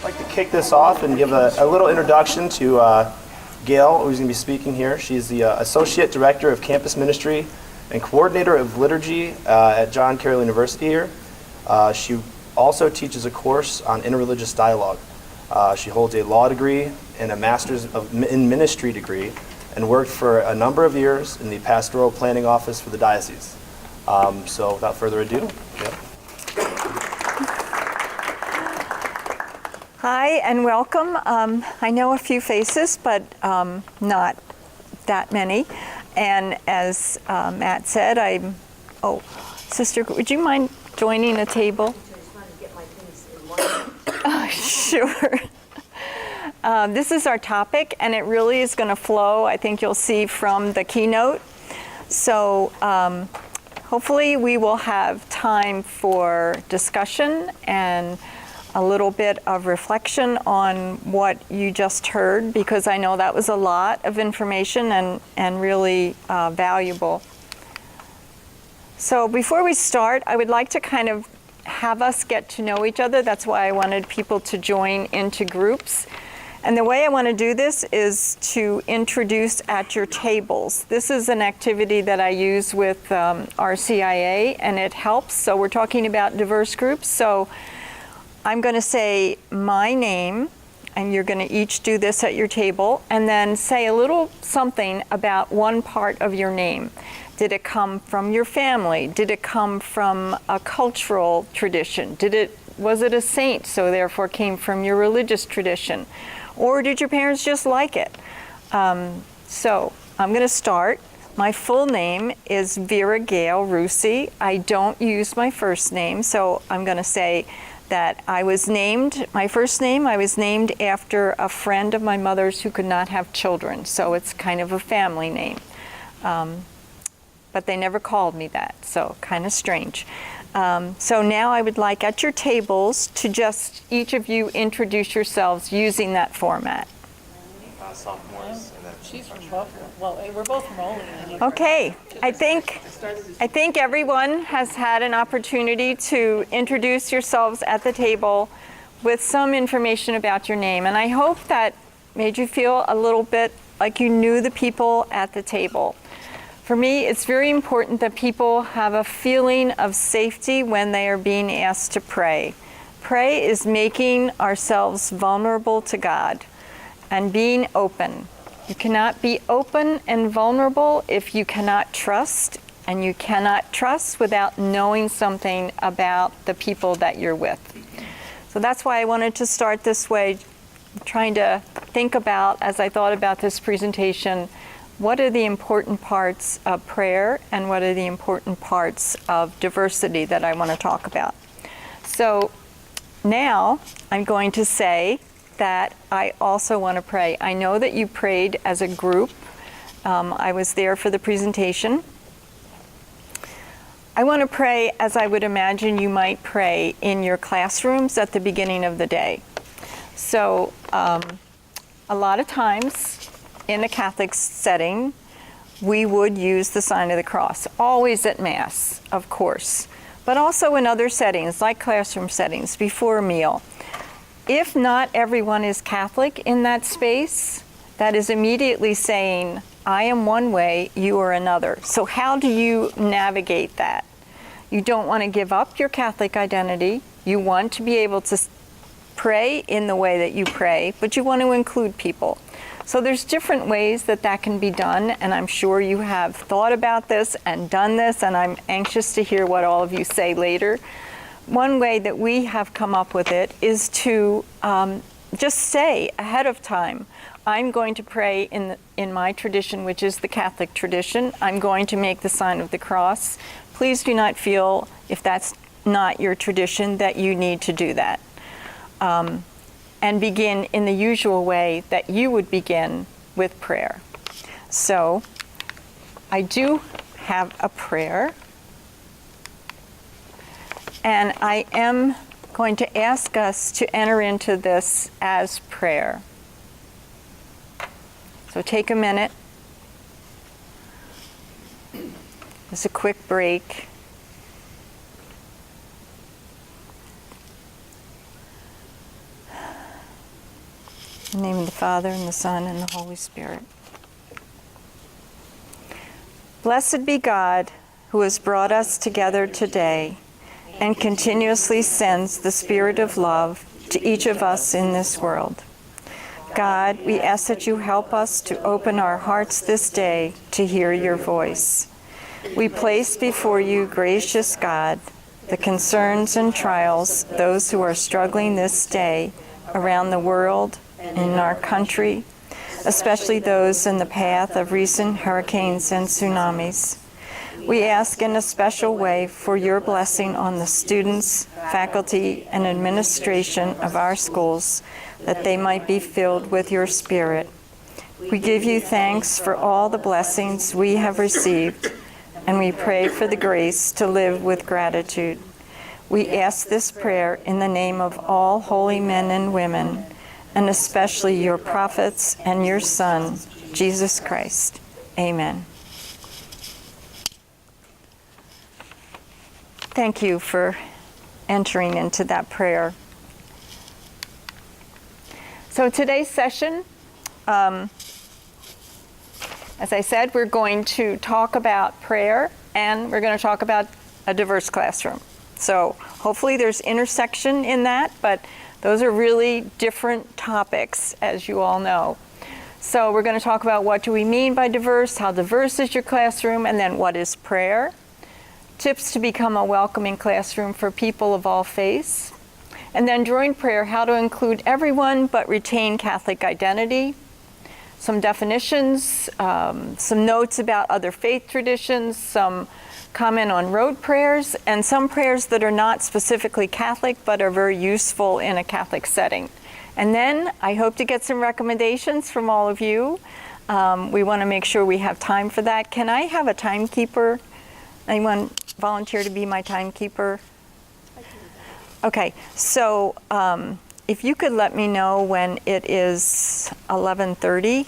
I'd like to kick this off and give a little introduction to Gail, who's going to be speaking here. She's the Associate Director of Campus Ministry and Coordinator of Liturgy at John Carroll University here. She also teaches a course on interreligious dialogue. She holds a law degree and a master's in ministry degree and worked for a number of years in the Pastoral Planning Office for the diocese. So without further ado, Gail. Hi and welcome. I know a few faces, but not that many. And as Matt said, Sister, would you mind joining a table? Sure. This is our topic, and it really is going to flow, I think you'll see from the keynote. So hopefully we will have time for discussion and a little bit of reflection on what you just heard, because I know that was a lot of information and really valuable. So before we start, I would like to kind of have us get to know each other. That's why I wanted people to join into groups. And the way I want to do this is to introduce at your tables. This is an activity that I use with RCIA, and it helps. So we're talking about diverse groups. So I'm going to say my name, and you're going to each do this at your table, and then say a little something about one part of your name. Did it come from your family? Did it come from a cultural tradition? Was it a saint, so therefore came from your religious tradition? Or did your parents just like it? So I'm going to start. My full name is Vera Gail Roussey. I don't use my first name, so I'm going to say that I was named after a friend of my mother's who could not have children, so it's kind of a family name. But they never called me that, so kind of strange. So now I would like at your tables to just each of you introduce yourselves using that format. Sophomores. She's from both. Well, we're both from Olean. Okay, I think everyone has had an opportunity to introduce yourselves at the table with some information about your name, and I hope that made you feel a little bit like you knew the people at the table. For me, it's very important that people have a feeling of safety when they are being asked to pray. Pray is making ourselves vulnerable to God and being open. You cannot be open and vulnerable if you cannot trust, and you cannot trust without knowing something about the people that you're with. So that's why I wanted to start this way, trying to think about, as I thought about this presentation, what are the important parts of prayer and what are the important parts of diversity that I want to talk about. So now I'm going to say that I also want to pray. I know that you prayed as a group. I was there for the presentation. I want to pray as I would imagine you might pray in your classrooms at the beginning of the day. So a lot of times in a Catholic setting, we would use the sign of the cross, always at Mass, of course, but also in other settings, like classroom settings, before a meal. If not everyone is Catholic in that space, that is immediately saying, I am one way, you are another. So how do you navigate that? You don't want to give up your Catholic identity. You want to be able to pray in the way that you pray, but you want to include people. So there's different ways that can be done, and I'm sure you have thought about this and done this, and I'm anxious to hear what all of you say later. One way that we have come up with it is to just say ahead of time, I'm going to pray in my tradition, which is the Catholic tradition. I'm going to make the sign of the cross. Please do not feel, if that's not your tradition, that you need to do that. And begin in the usual way that you would begin with prayer. So I do have a prayer, and I am going to ask us to enter into this as prayer. So take a minute. Just a quick break. In the name of the Father, and the Son, and the Holy Spirit. Blessed be God, who has brought us together today and continuously sends the Spirit of love to each of us in this world. God, we ask that you help us to open our hearts this day to hear your voice. We place before you, gracious God, the concerns and trials those who are struggling this day around the world, in our country, especially those in the path of recent hurricanes and tsunamis. We ask in a special way for your blessing on the students, faculty, and administration of our schools, that they might be filled with your Spirit. We give you thanks for all the blessings we have received, and we pray for the grace to live with gratitude. We ask this prayer in the name of all holy men and women, and especially your prophets and your Son, Jesus Christ. Amen. Thank you for entering into that prayer. So today's session, as I said, we're going to talk about prayer, and we're going to talk about a diverse classroom. So hopefully there's intersection in that, but those are really different topics, as you all know. So we're going to talk about what do we mean by diverse, how diverse is your classroom, and then what is prayer, tips to become a welcoming classroom for people of all faiths, and then during prayer, how to include everyone but retain Catholic identity, some definitions, some notes about other faith traditions, some comment on road prayers, and some prayers that are not specifically Catholic but are very useful in a Catholic setting. And then I hope to get some recommendations from all of you. We want to make sure we have time for that. Can I have a timekeeper? Anyone volunteer to be my timekeeper? Okay, so if you could let me know when it is 11:30,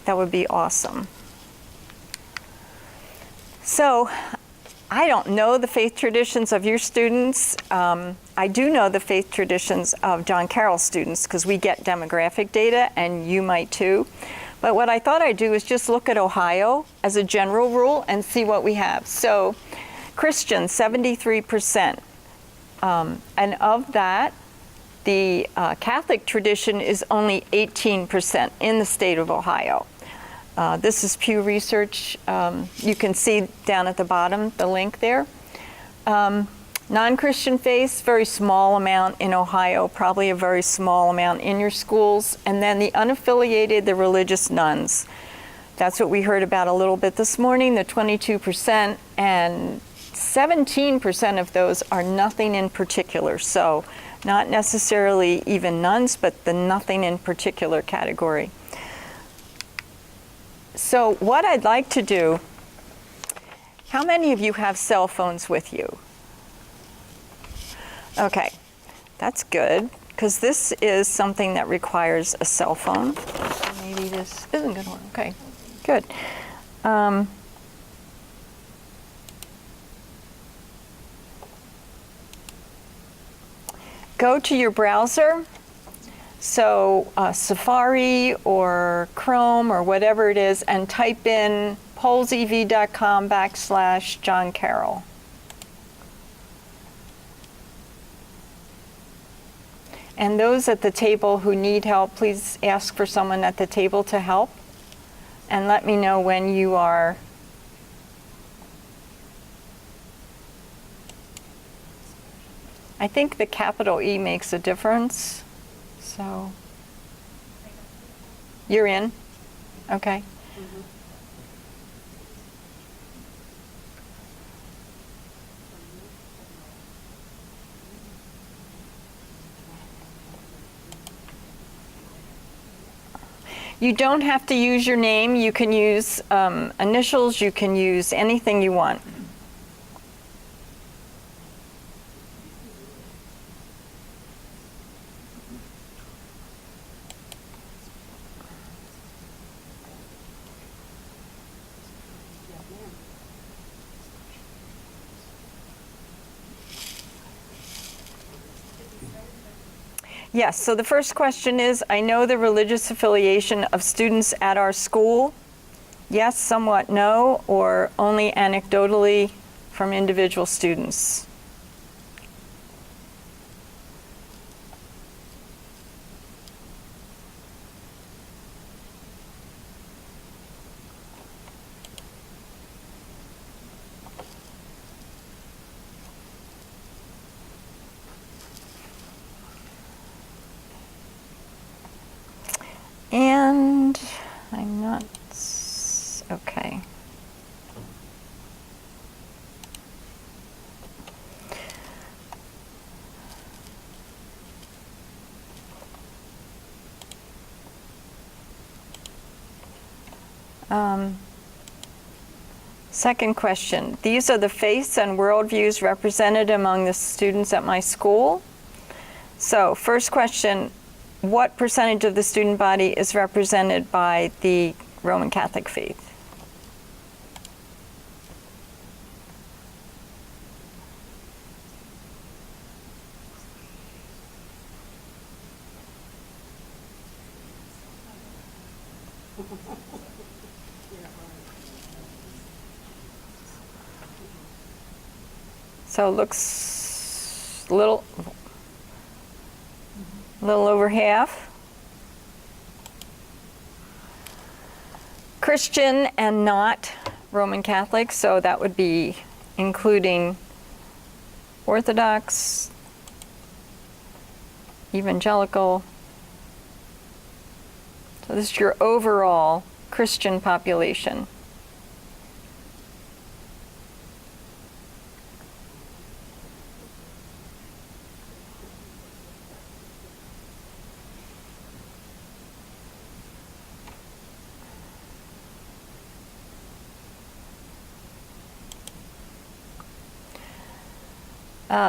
that would be awesome. So, I don't know the faith traditions of your students. I do know the faith traditions of John Carroll students because we get demographic data, and you might too. But what I thought I'd do is just look at Ohio as a general rule and see what we have. So Christians, 73%. And of that, the Catholic tradition is only 18% in the state of Ohio. This is Pew Research. You can see down at the bottom the link there. Non-Christian faiths, very small amount in Ohio, probably a very small amount in your schools. And then the unaffiliated, the religious nuns. That's what we heard about a little bit this morning, the 22%, and 17% of those are nothing in particular. So not necessarily even nuns, but the nothing in particular category. So what I'd like to do, how many of you have cell phones with you? Okay, that's good, because this is something that requires a cell phone. Maybe this isn't going to work. Okay, good. Go to your browser. So Safari or Chrome or whatever it is, and type in polsev.com/John Carroll. And those at the table who need help, please ask for someone at the table to help. And let me know when you are. I think the capital E makes a difference. So, you're in? Okay. You don't have to use your name. You can use initials. You can use anything you want. Yes, so the first question is, I know the religious affiliation of students at our school. Yes, somewhat no, or only anecdotally from individual students. And I'm not, okay. Second question, these are the faiths and worldviews represented among the students at my school. So first question, what percentage of the student body is represented by the Roman Catholic faith? So it looks a little over half. Christian and not Roman Catholic, so that would be including Orthodox, evangelical. So this is your overall Christian population.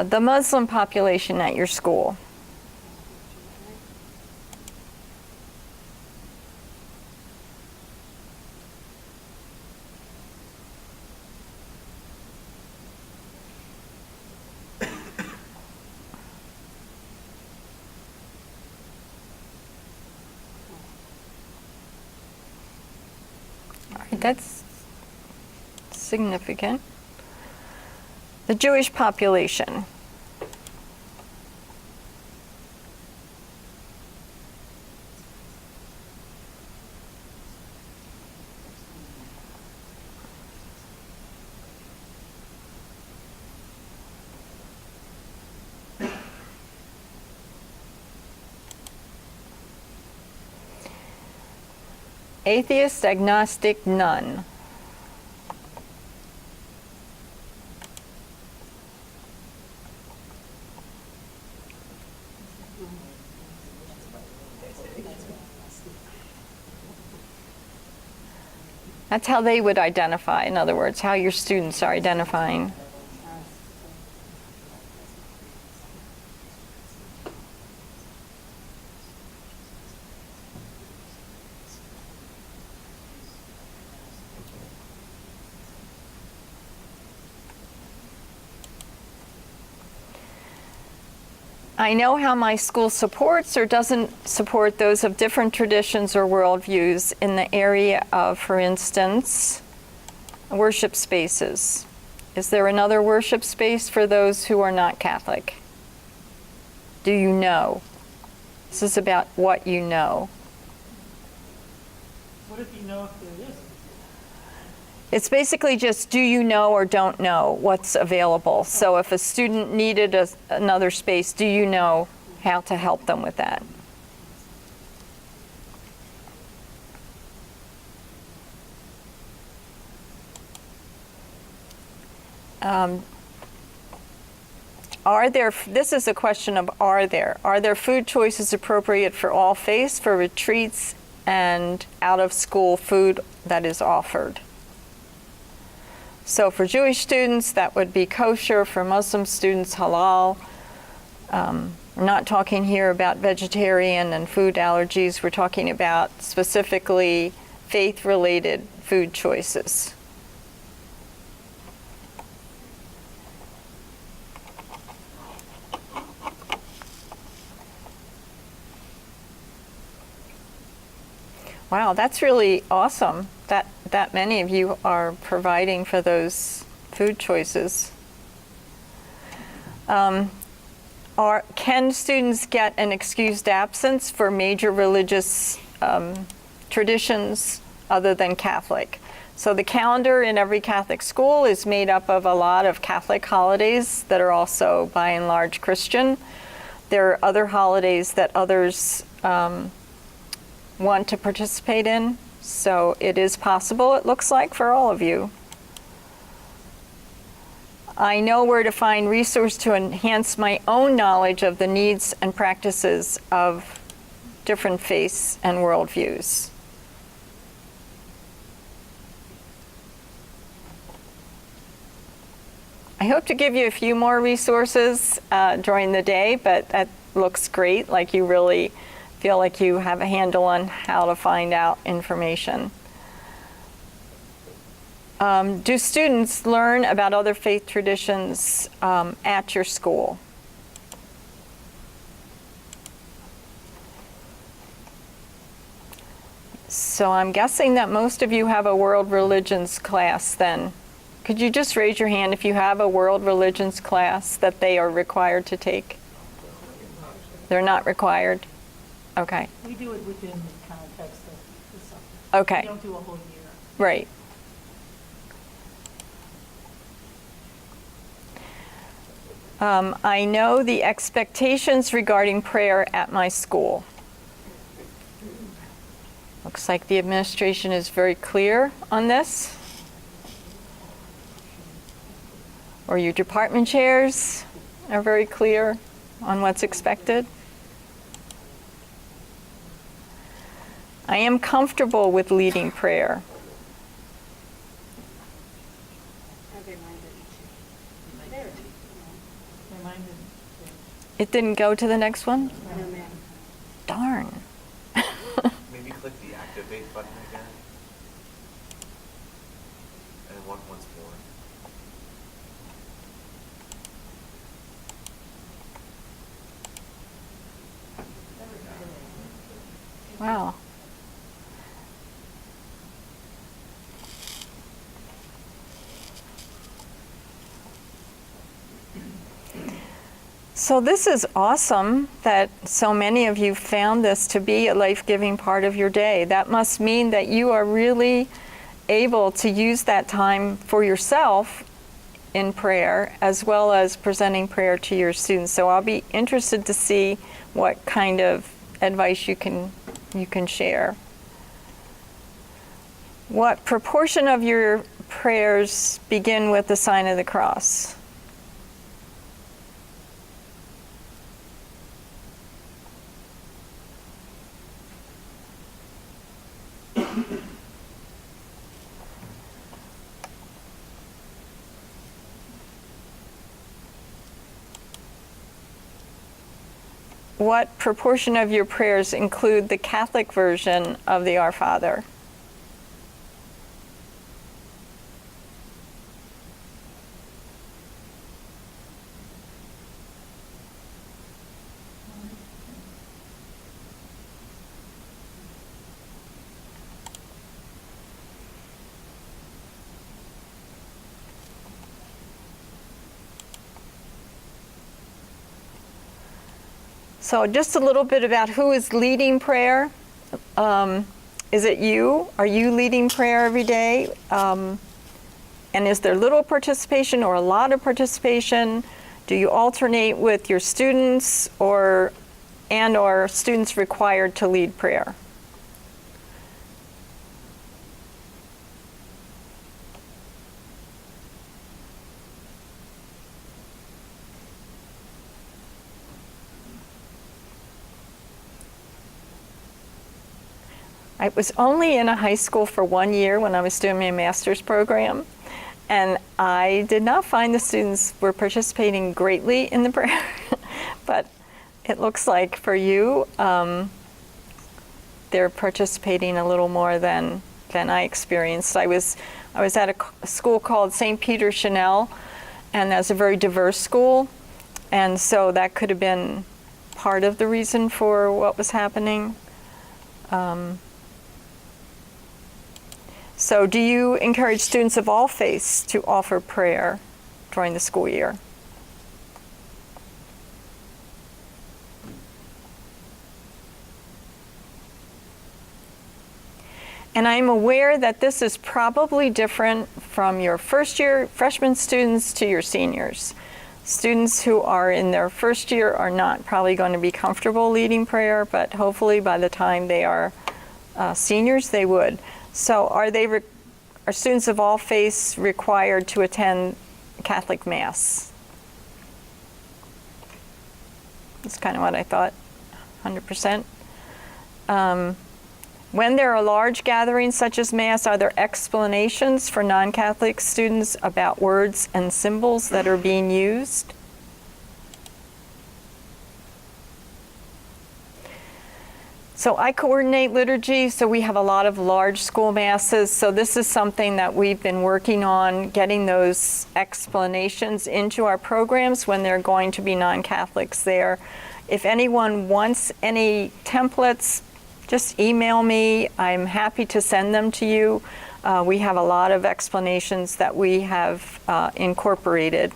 The Muslim population at your school. All right, that's significant. The Jewish population. Atheist, agnostic, none. That's how they would identify, in other words, how your students are identifying. I know how my school supports or doesn't support those of different traditions or worldviews in the area of, for instance, worship spaces. Is there another worship space for those who are not Catholic? Do you know? This is about what you know. What if you know if there isn't? It's basically just do you know or don't know what's available. So if a student needed another space, do you know how to help them with that? This is a question of are there food choices appropriate for all faiths, for retreats, and out of school food that is offered? So for Jewish students, that would be kosher. For Muslim students, halal. We're not talking here about vegetarian and food allergies. We're talking about specifically faith-related food choices. Wow, that's really awesome that many of you are providing for those food choices. Can students get an excused absence for major religious traditions other than Catholic? So the calendar in every Catholic school is made up of a lot of Catholic holidays that are also by and large Christian. There are other holidays that others want to participate in, so it is possible, it looks like, for all of you. I know where to find resources to enhance my own knowledge of the needs and practices of different faiths and worldviews. I hope to give you a few more resources during the day, but that looks great, like you really feel like you have a handle on how to find out information. Do students learn about other faith traditions at your school? So I'm guessing that most of you have a world religions class then. Could you just raise your hand if you have a world religions class that they are required to take? They're not required? Okay. We do it within the context of the subject. Okay. We don't do a whole year. Right. I know the expectations regarding prayer at my school. Looks like the administration is very clear on this. Or your department chairs are very clear on what's expected. I am comfortable with leading prayer. Reminded. It didn't go to the next one? Darn. Maybe click the activate button again. And once more. Wow. So this is awesome that so many of you found this to be a life-giving part of your day. That must mean that you are really able to use that time for yourself in prayer as well as presenting prayer to your students. So I'll be interested to see what kind of advice you can share. What proportion of your prayers begin with the sign of the cross? What proportion of your prayers include the Catholic version of the Our Father? So just a little bit about who is leading prayer. Is it you? Are you leading prayer every day? And is there little participation or a lot of participation? Do you alternate with your students or students required to lead prayer? I was only in a high school for 1 year when I was doing my master's program, and I did not find the students were participating greatly in the prayer, but it looks like for you, they're participating a little more than I experienced. I was at a school called St. Peter Chanel, and that's a very diverse school, and so that could have been part of the reason for what was happening. So do you encourage students of all faiths to offer prayer during the school year? And I'm aware that this is probably different from your first year freshman students to your seniors. Students who are in their first year are not probably going to be comfortable leading prayer, but hopefully by the time they are seniors, they would. So are students of all faiths required to attend Catholic Mass? That's kind of what I thought, 100%. When there are large gatherings such as Mass, are there explanations for non-Catholic students about words and symbols that are being used? So I coordinate liturgy, so we have a lot of large school masses. So this is something that we've been working on, getting those explanations into our programs when they're going to be non-Catholics there. If anyone wants any templates, just email me. I'm happy to send them to you. We have a lot of explanations that we have incorporated.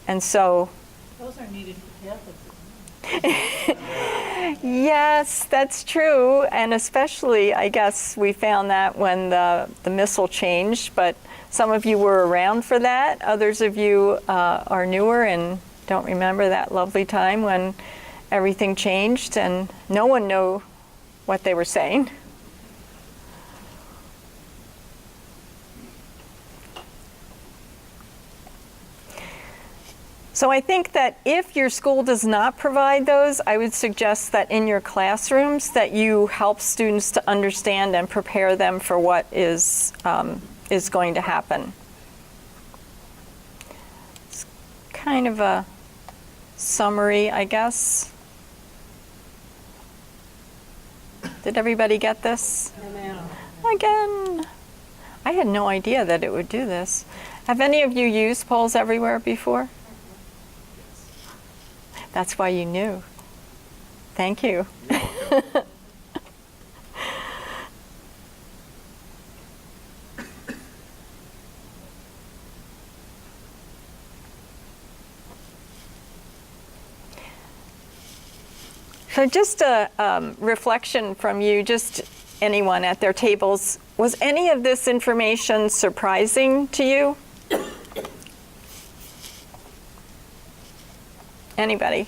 And so, Those are needed for Catholics. yes, that's true. And especially, I guess, we found that when the missal changed, but some of you were around for that. Others of you are newer and don't remember that lovely time when everything changed and no one knew what they were saying. So I think that if your school does not provide those, I would suggest that in your classrooms that you help students to understand and prepare them for what is going to happen. It's kind of a summary, I guess. Did everybody get this? Again, I had no idea that it would do this. Have any of you used Polls Everywhere before? That's why you knew. Thank you. So just a reflection from you, just anyone at their tables. Was any of this information surprising to you? Anybody?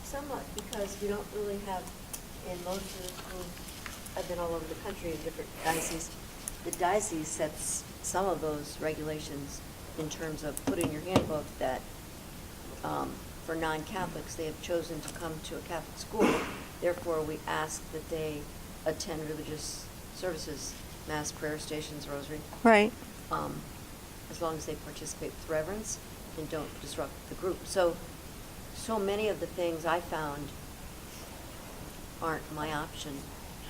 Somewhat, because we don't really have, in most of the schools, I've been all over the country in different dioceses, the diocese sets some of those regulations in terms of put in your handbook that for non-Catholics, they have chosen to come to a Catholic school. Therefore, we ask that they attend religious services, Mass, prayer stations, rosary. Right. As long as they participate with reverence and don't disrupt the group. So many of the things I found aren't my option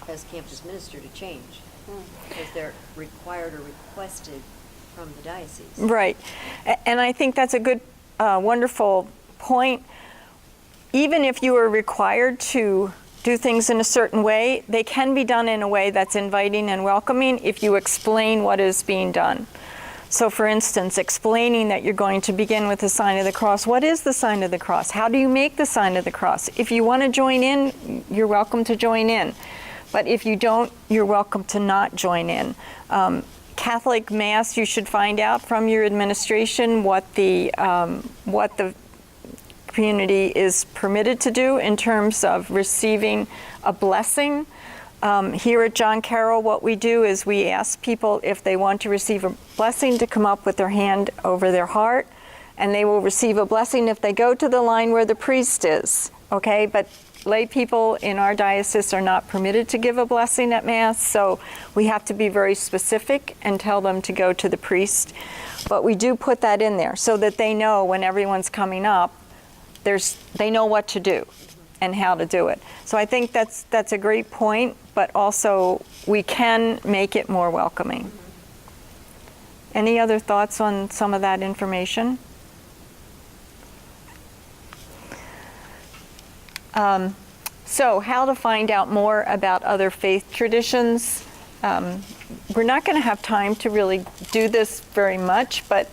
as campus minister to change because they're required or requested from the diocese. Right. And I think that's a good, wonderful point. Even if you are required to do things in a certain way, they can be done in a way that's inviting and welcoming if you explain what is being done. So for instance, explaining that you're going to begin with the sign of the cross. What is the sign of the cross? How do you make the sign of the cross? If you want to join in, you're welcome to join in. But if you don't, you're welcome to not join in. Catholic Mass, you should find out from your administration what the community is permitted to do in terms of receiving a blessing. Here at John Carroll, what we do is we ask people if they want to receive a blessing to come up with their hand over their heart, and they will receive a blessing if they go to the line where the priest is, okay? But lay people in our diocese are not permitted to give a blessing at Mass, so we have to be very specific and tell them to go to the priest. But we do put that in there so that they know when everyone's coming up, they know what to do and how to do it. So I think that's a great point, but also we can make it more welcoming. Any other thoughts on some of that information? So how to find out more about other faith traditions. We're not going to have time to really do this very much, but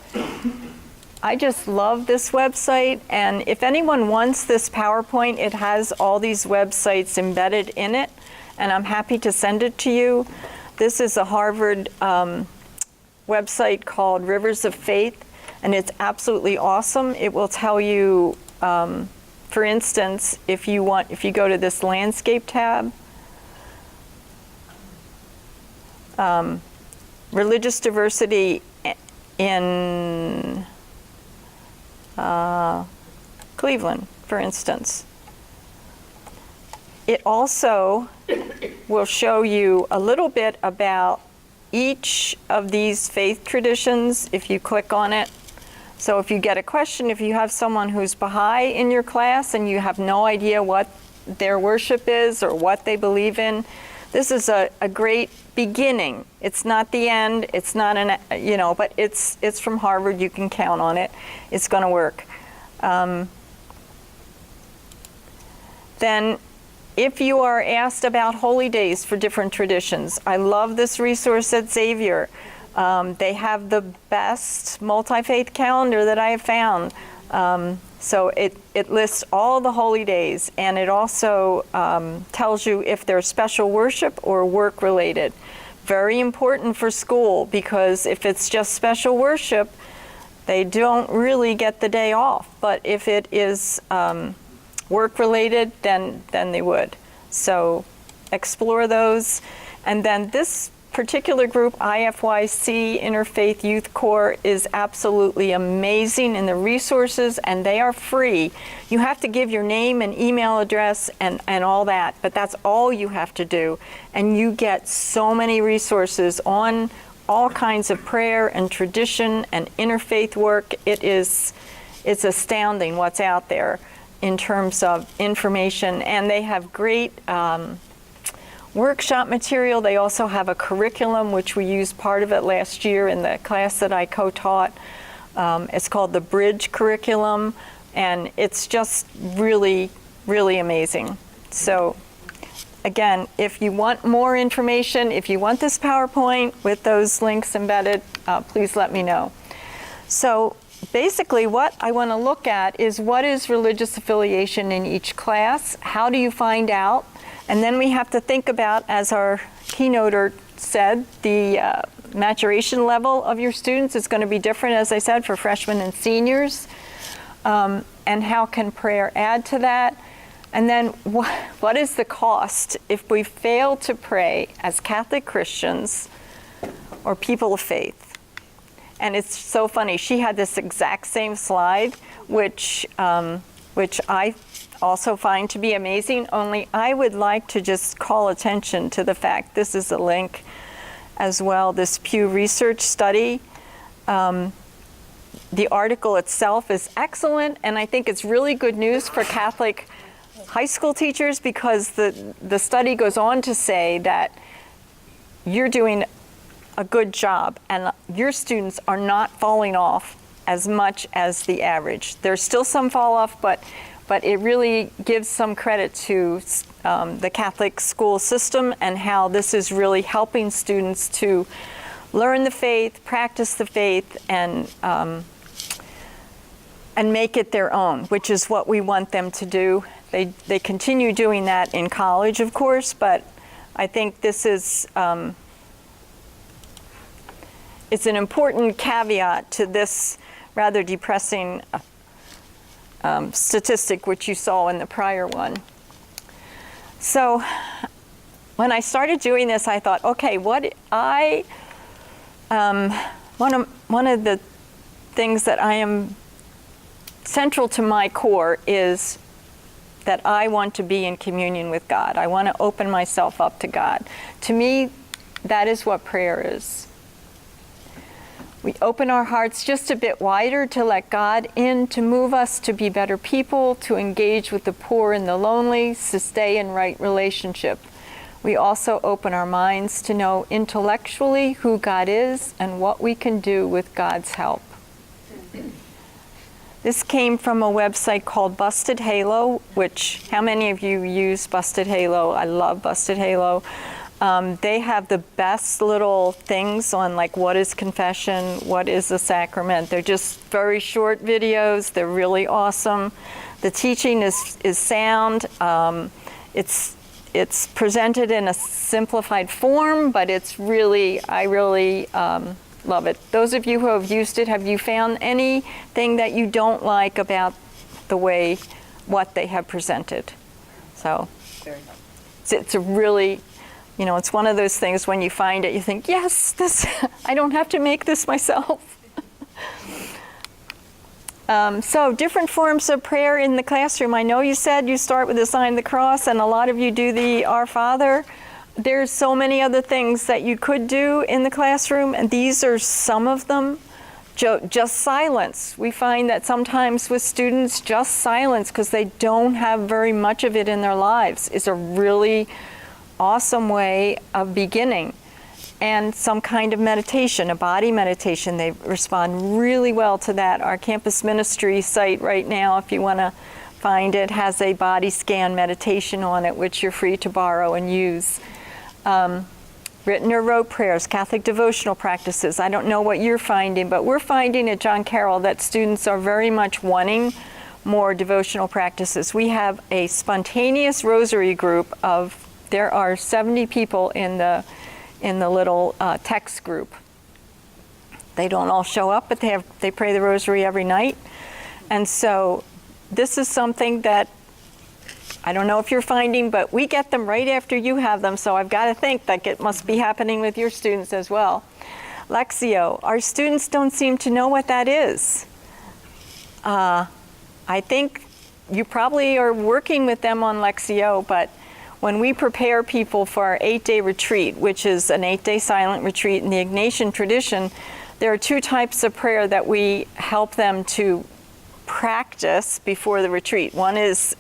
I just love this website. And if anyone wants this PowerPoint, it has all these websites embedded in it, and I'm happy to send it to you. This is a Harvard website called Rivers of Faith, and it's absolutely awesome. It will tell you, for instance, if you go to this landscape tab, religious diversity in Cleveland, for instance. It also will show you a little bit about each of these faith traditions if you click on it. So if you get a question, if you have someone who's Baha'i in your class and you have no idea what their worship is or what they believe in, this is a great beginning. It's not the end. It's not but it's from Harvard. You can count on it. It's going to work. Then if you are asked about holy days for different traditions, I love this resource at Xavier. They have the best multi-faith calendar that I have found. So it lists all the holy days, and it also tells you if they're special worship or work related. Very important for school, because if it's just special worship, they don't really get the day off. But if it is work related, then they would. So explore those. And then this particular group, IFYC, Interfaith Youth Corps, is absolutely amazing in the resources, and they are free. You have to give your name and email address and all that, but that's all you have to do. And you get so many resources on all kinds of prayer and tradition and interfaith work. It's astounding what's out there in terms of information, and they have great workshop material. They also have a curriculum, which we used part of it last year in the class that I co-taught. It's called the Bridge Curriculum, and it's just really, really amazing. So again, if you want more information, if you want this PowerPoint with those links embedded, please let me know. So basically what I want to look at is what is religious affiliation in each class? How do you find out? And then we have to think about, as our keynoter said, the maturation level of your students is going to be different, as I said, for freshmen and seniors. And how can prayer add to that? And then what is the cost if we fail to pray as Catholic Christians or people of faith? And it's so funny. She had this exact same slide, which I also find to be amazing, only I would like to just call attention to the fact, this is a link as well, this Pew Research study. The article itself is excellent, and I think it's really good news for Catholic high school teachers, because the study goes on to say that you're doing a good job and your students are not falling off as much as the average. There's still some fall off, but it really gives some credit to the Catholic school system and how this is really helping students to learn the faith, practice the faith, and make it their own, which is what we want them to do. They continue doing that in college, of course, but I think this is it's an important caveat to this rather depressing statistic which you saw in the prior one. So when I started doing this, I thought, okay, one of the things that I am central to my core is that I want to be in communion with God. I want to open myself up to God. To me, that is what prayer is. We open our hearts just a bit wider to let God in, to move us to be better people, to engage with the poor and the lonely, to stay in right relationship. We also open our minds to know intellectually who God is and what we can do with God's help. This came from a website called Busted Halo, which, how many of you use Busted Halo? I love Busted Halo. They have the best little things on like what is confession, what is a sacrament. They're just very short videos. They're really awesome. The teaching is sound. It's presented in a simplified form, but it's really, I really love it. Those of you who have used it, have you found anything that you don't like about the way, what they have presented? So it's a really, you know, it's one of those things when you find it, you think, yes, this, I don't have to make this myself. So different forms of prayer in the classroom. I know you said you start with the sign of the cross, and a lot of you do the Our Father. There's so many other things that you could do in the classroom, and these are some of them. Just silence. We find that sometimes with students, just silence, because they don't have very much of it in their lives, is a really awesome way of beginning. And some kind of meditation, a body meditation. They respond really well to that. Our campus ministry site right now, if you want to find it, has a body scan meditation on it, which you're free to borrow and use. Written or rote prayers, Catholic devotional practices. I don't know what you're finding, but we're finding at John Carroll that students are very much wanting more devotional practices. We have a spontaneous rosary group of, there are 70 people in the little text group. They don't all show up, but they pray the rosary every night. And so this is something that I don't know if you're finding, but we get them right after you have them, so I've got to think that it must be happening with your students as well. Lectio, our students don't seem to know what that is. I think you probably are working with them on Lectio, but when we prepare people for our 8-day retreat, which is an 8-day silent retreat in the Ignatian tradition, there are two types of prayer that we help them to practice before the retreat. One is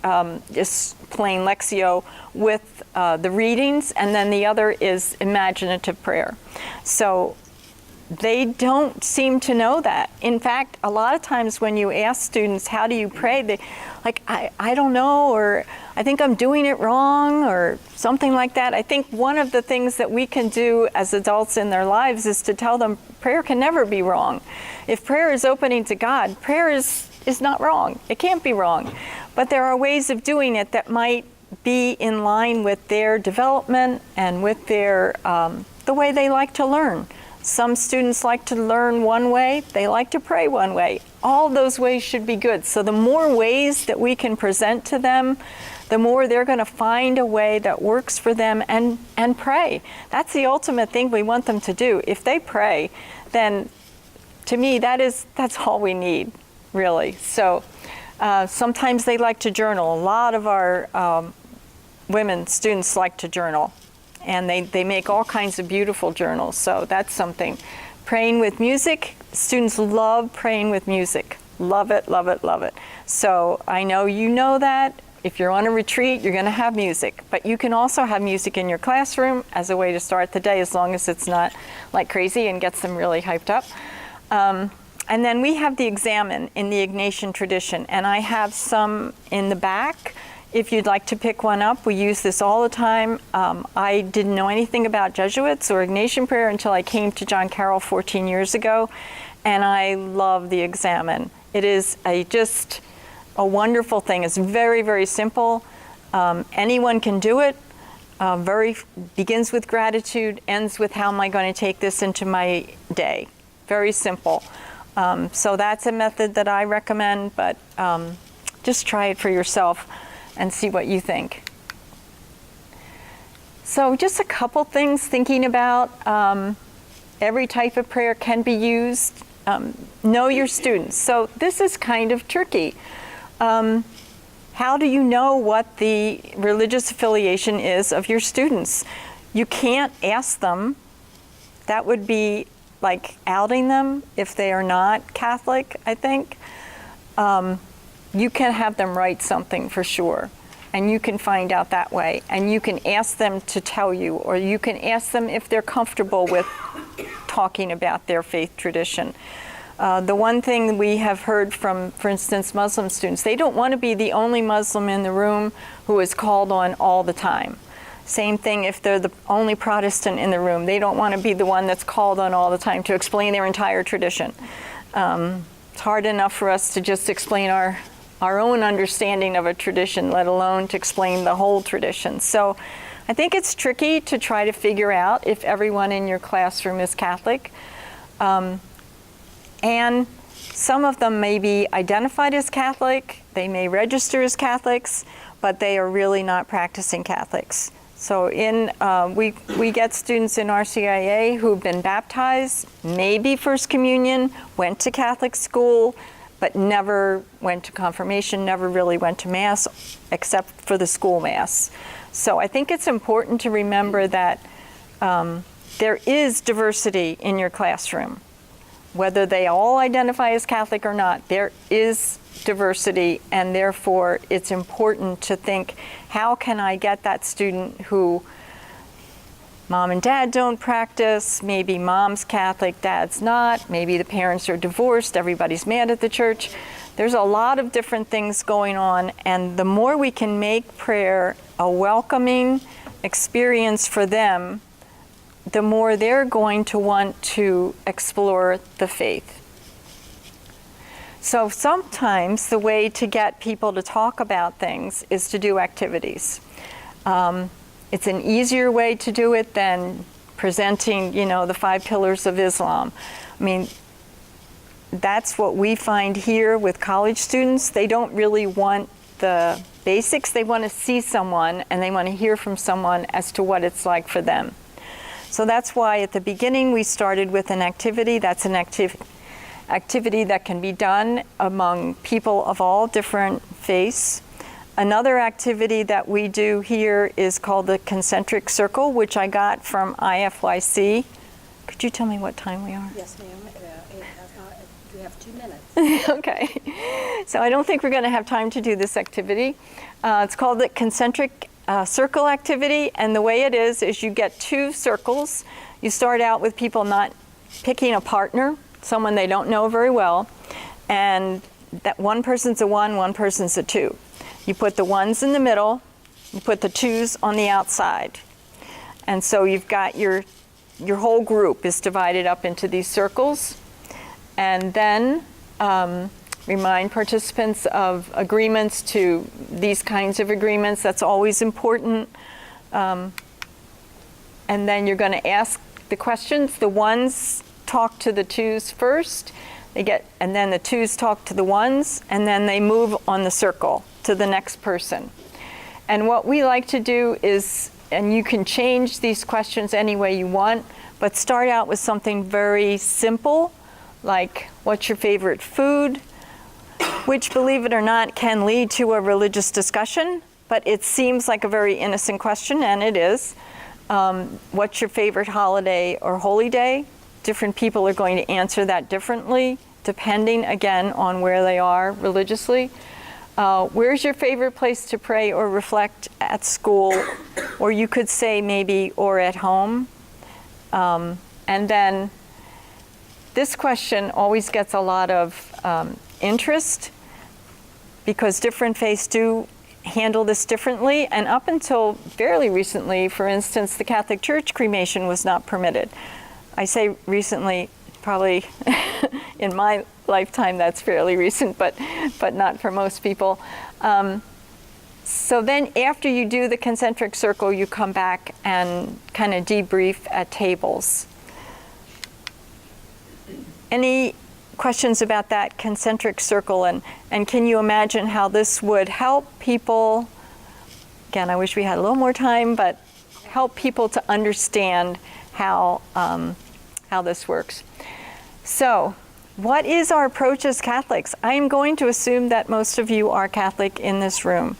just plain Lectio with the readings, and then the other is imaginative prayer. So they don't seem to know that. In fact, a lot of times when you ask students, how do you pray? They like, I don't know, or I think I'm doing it wrong, or something like that. I think one of the things that we can do as adults in their lives is to tell them prayer can never be wrong. If prayer is opening to God, prayer is not wrong. It can't be wrong. But there are ways of doing it that might be in line with their development and with their the way they like to learn. Some students like to learn one way, they like to pray one way. All those ways should be good. So the more ways that we can present to them, the more they're going to find a way that works for them and pray. That's the ultimate thing we want them to do. If they pray, then to me that's all we need, really. So sometimes they like to journal. A lot of our women students like to journal. And they make all kinds of beautiful journals, so that's something. Praying with music, students love praying with music. Love it, love it, love it. So I know you know that. If you're on a retreat, you're going to have music. But you can also have music in your classroom as a way to start the day, as long as it's not like crazy and gets them really hyped up. And then we have the examen in the Ignatian tradition, and I have some in the back. If you'd like to pick one up, we use this all the time. I didn't know anything about Jesuits or Ignatian prayer until I came to John Carroll 14 years ago, and I love the examen. It is just a wonderful thing. It's very, very simple. Anyone can do it. Begins with gratitude, ends with how am I going to take this into my day. Very simple. So that's a method that I recommend, but just try it for yourself and see what you think. So just a couple things thinking about. Every type of prayer can be used. Know your students. So this is kind of tricky. How do you know what the religious affiliation is of your students? You can't ask them. That would be like outing them if they are not Catholic, I think. You can have them write something for sure, and you can find out that way, and you can ask them to tell you, or you can ask them if they're comfortable with talking about their faith tradition. The one thing we have heard from, for instance, Muslim students, they don't want to be the only Muslim in the room who is called on all the time. Same thing if they're the only Protestant in the room. They don't want to be the one that's called on all the time to explain their entire tradition. It's hard enough for us to just explain our own understanding of a tradition, let alone to explain the whole tradition. So I think it's tricky to try to figure out if everyone in your classroom is Catholic. And some of them may be identified as Catholic, they may register as Catholics, but they are really not practicing Catholics. So we get students in RCIA who've been baptized, maybe First Communion, went to Catholic school, but never went to confirmation, never really went to Mass, except for the school Mass. So I think it's important to remember that there is diversity in your classroom. Whether they all identify as Catholic or not, there is diversity, and therefore it's important to think, how can I get that student who mom and dad don't practice, maybe mom's Catholic, dad's not, maybe the parents are divorced, everybody's mad at the church. There's a lot of different things going on, and the more we can make prayer a welcoming experience for them, the more they're going to want to explore the faith. So sometimes the way to get people to talk about things is to do activities. It's an easier way to do it than presenting, the 5 pillars of Islam. I mean, that's what we find here with college students. They don't really want the basics. They want to see someone and they want to hear from someone as to what it's like for them. So that's why at the beginning we started with an activity. That's an activity that can be done among people of all different faiths. Another activity that we do here is called the concentric circle, which I got from IFYC. Could you tell me what time we are? Yes, ma'am. We have 2 minutes. Okay. So I don't think we're going to have time to do this activity. It's called the concentric circle activity, and the way it is you get 2 circles. You start out with people not picking a partner, someone they don't know very well, and that one person's a 1, one person's a 2. You put the 1s in the middle, you put the 2s on the outside. And so you've got your whole group is divided up into these circles. And then remind participants of agreements to these kinds of agreements. That's always important. And then you're going to ask the questions. The 1s talk to the 2s first. And then the 2s talk to the 1s, and then they move on the circle to the next person. And what we like to do is, and you can change these questions any way you want, but start out with something very simple, like what's your favorite food, which, believe it or not, can lead to a religious discussion, but it seems like a very innocent question, and it is. What's your favorite holiday or holy day? Different people are going to answer that differently, depending, again, on where they are religiously. Where's your favorite place to pray or reflect at school? Or you could say maybe, or at home. And then this question always gets a lot of interest because different faiths do handle this differently. And up until fairly recently, for instance, the Catholic Church, cremation was not permitted. I say recently, probably in my lifetime that's fairly recent, but not for most people. So then after you do the concentric circle, you come back and kind of debrief at tables. Any questions about that concentric circle, and can you imagine how this would help people? Again, I wish we had a little more time, but help people to understand how this works. So, what is our approach as Catholics? I am going to assume that most of you are Catholic in this room.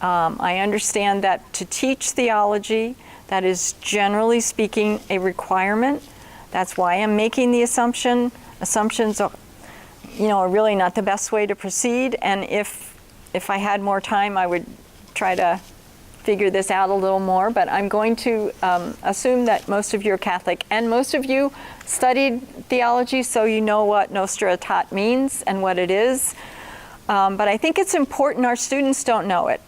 I understand that to teach theology, that is generally speaking a requirement. That's why I'm making the assumption. Assumptions are really not the best way to proceed. And if I had more time, I would try to figure this out a little more, but I'm going to assume that most of you are Catholic, and most of you studied theology, so you know what Nostra Aetate means and what it is. But I think it's important our students don't know it.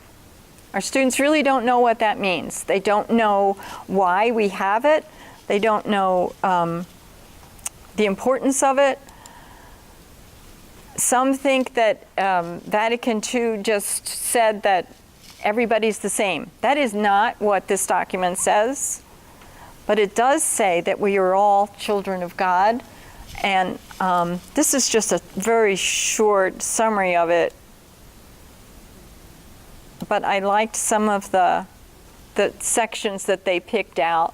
Our students really don't know what that means. They don't know why we have it. They don't know the importance of it. Some think that Vatican II just said that everybody's the same. That is not what this document says, but it does say that we are all children of God. And this is just a very short summary of it, but I liked some of the sections that they picked out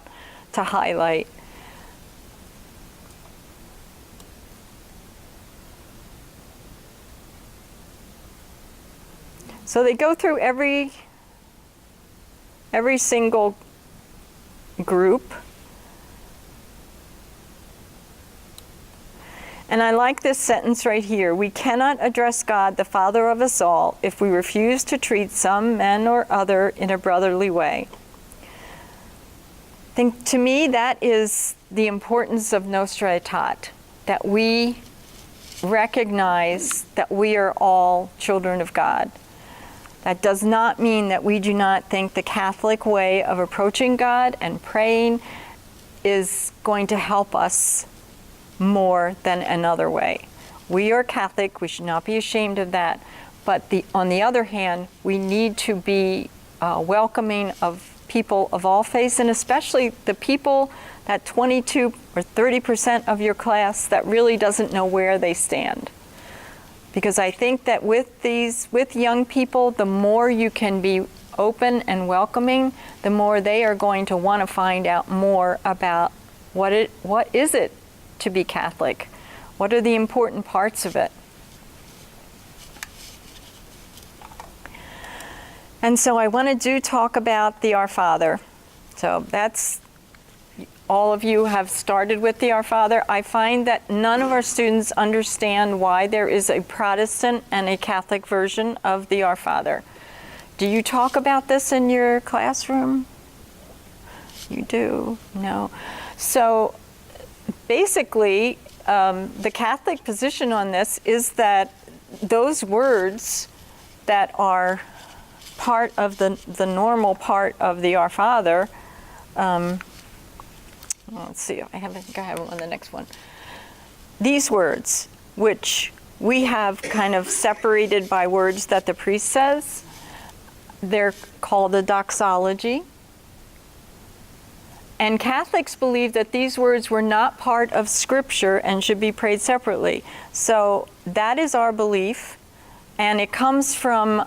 to highlight. So they go through every single group. And I like this sentence right here. We cannot address God, the Father of us all, if we refuse to treat some man or other in a brotherly way. I think to me that is the importance of Nostra Aetate, that we recognize that we are all children of God. That does not mean that we do not think the Catholic way of approaching God and praying is going to help us more than another way. We are Catholic, we should not be ashamed of that, but on the other hand, we need to be welcoming of people of all faiths, and especially the people, that 22 or 30% of your class that really doesn't know where they stand. Because I think that with young people, the more you can be open and welcoming, the more they are going to want to find out more about what is it to be Catholic? What are the important parts of it? And so I want to talk about the Our Father. So that's, all of you have started with the Our Father. I find that none of our students understand why there is a Protestant and a Catholic version of the Our Father. Do you talk about this in your classroom? You do? No. So basically, the Catholic position on this is that those words that are part of the normal part of the Our Father, let's see, I think I have them on the next one. These words, which we have kind of separated by words that the priest says, they're called the doxology. And Catholics believe that these words were not part of Scripture and should be prayed separately. So that is our belief, and it comes from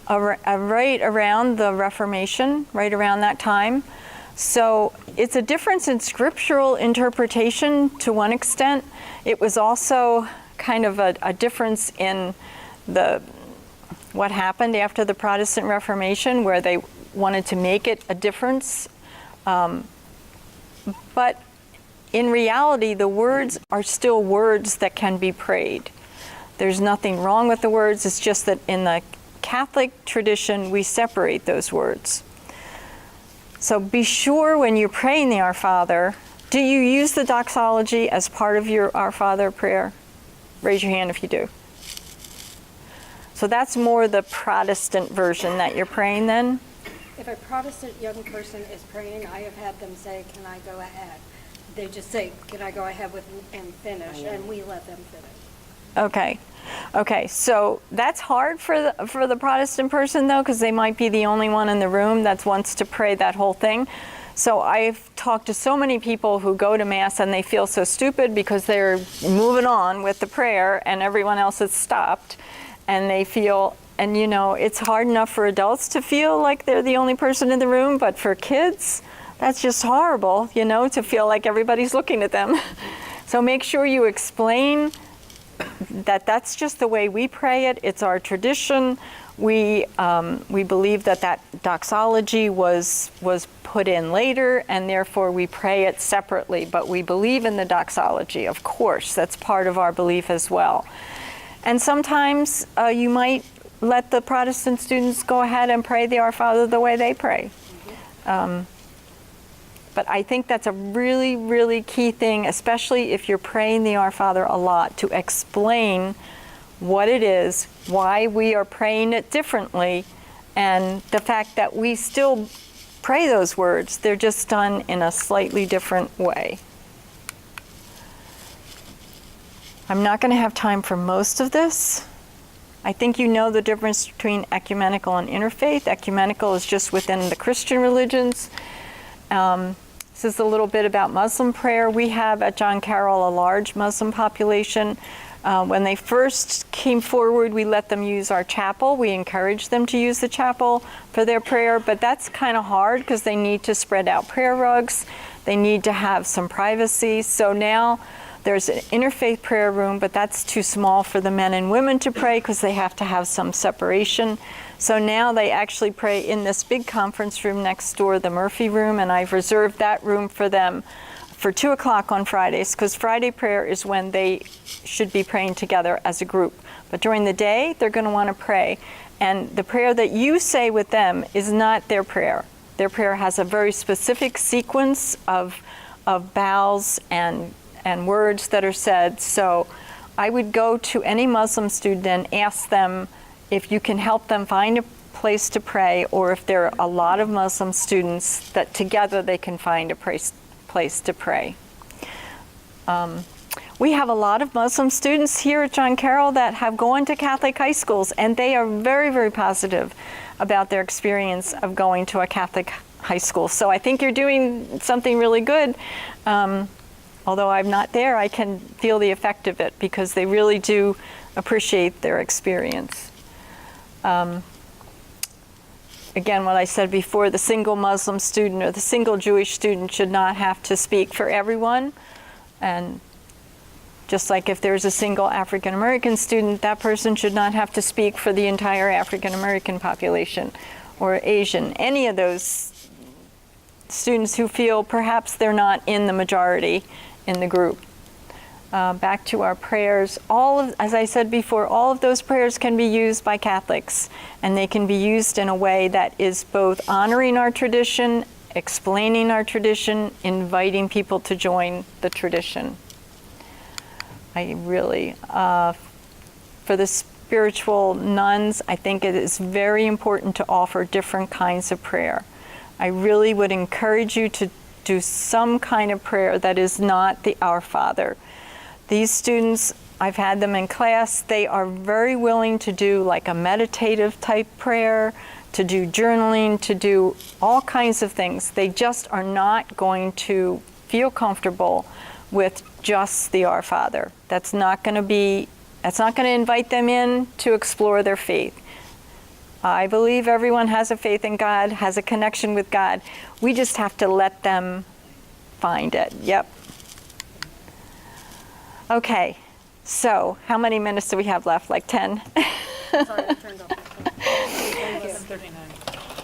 right around the Reformation, right around that time. So it's a difference in scriptural interpretation to one extent. It was also kind of a difference in what happened after the Protestant Reformation, where they wanted to make it a difference. But in reality, the words are still words that can be prayed. There's nothing wrong with the words. It's just that in the Catholic tradition, we separate those words. So be sure when you're praying the Our Father, do you use the doxology as part of your Our Father prayer? Raise your hand if you do. So that's more the Protestant version that you're praying then? If a Protestant young person is praying, I have had them say, "Can I go ahead?" They just say, "Can I go ahead with and finish?" And we let them finish. Okay, so that's hard for the Protestant person though, because they might be the only one in the room that wants to pray that whole thing. So I've talked to so many people who go to Mass and they feel so stupid because they're moving on with the prayer and everyone else has stopped, and they feel, and you know, it's hard enough for adults to feel like they're the only person in the room, but for kids, that's just horrible, you know, to feel like everybody's looking at them. So make sure you explain that that's just the way we pray it. It's our tradition. We believe that doxology was put in later, and therefore we pray it separately. But we believe in the doxology, of course. That's part of our belief as well. And sometimes you might let the Protestant students go ahead and pray the Our Father the way they pray. But I think that's a really, really key thing, especially if you're praying the Our Father a lot, to explain what it is, why we are praying it differently, and the fact that we still pray those words. They're just done in a slightly different way. I'm not going to have time for most of this. I think you know the difference between ecumenical and interfaith. Ecumenical is just within the Christian religions. This is a little bit about Muslim prayer. We have at John Carroll a large Muslim population. When they first came forward, we let them use our chapel. We encouraged them to use the chapel for their prayer, but that's kind of hard because they need to spread out prayer rugs. They need to have some privacy. So now there's an interfaith prayer room, but that's too small for the men and women to pray because they have to have some separation. So now they actually pray in this big conference room next door, the Murphy room, and I've reserved that room for them for 2 o'clock on Fridays, because Friday prayer is when they should be praying together as a group. But during the day, they're going to want to pray. And the prayer that you say with them is not their prayer. Their prayer has a very specific sequence of bows and words that are said. So I would go to any Muslim student and ask them if you can help them find a place to pray, or if there are a lot of Muslim students that together they can find a place to pray. We have a lot of Muslim students here at John Carroll that have gone to Catholic high schools, and they are very, very positive about their experience of going to a Catholic high school. So I think you're doing something really good. Although I'm not there, I can feel the effect of it because they really do appreciate their experience. Again, what I said before, the single Muslim student or the single Jewish student should not have to speak for everyone. And just like if there's a single African American student, that person should not have to speak for the entire African American population or Asian. Any of those students who feel perhaps they're not in the majority in the group. Back to our prayers. As I said before, all of those prayers can be used by Catholics, and they can be used in a way that is both honoring our tradition, explaining our tradition, inviting people to join the tradition. I really, for the spiritual nuns, I think it is very important to offer different kinds of prayer. I really would encourage you to do some kind of prayer that is not the Our Father. These students, I've had them in class, they are very willing to do like a meditative type prayer, to do journaling, to do all kinds of things. They just are not going to feel comfortable with just the Our Father. That's not going to invite them in to explore their faith. I believe everyone has a faith in God, has a connection with God. We just have to let them find it. Yep. Okay, so how many minutes do we have left? Like 10? Sorry, I turned off.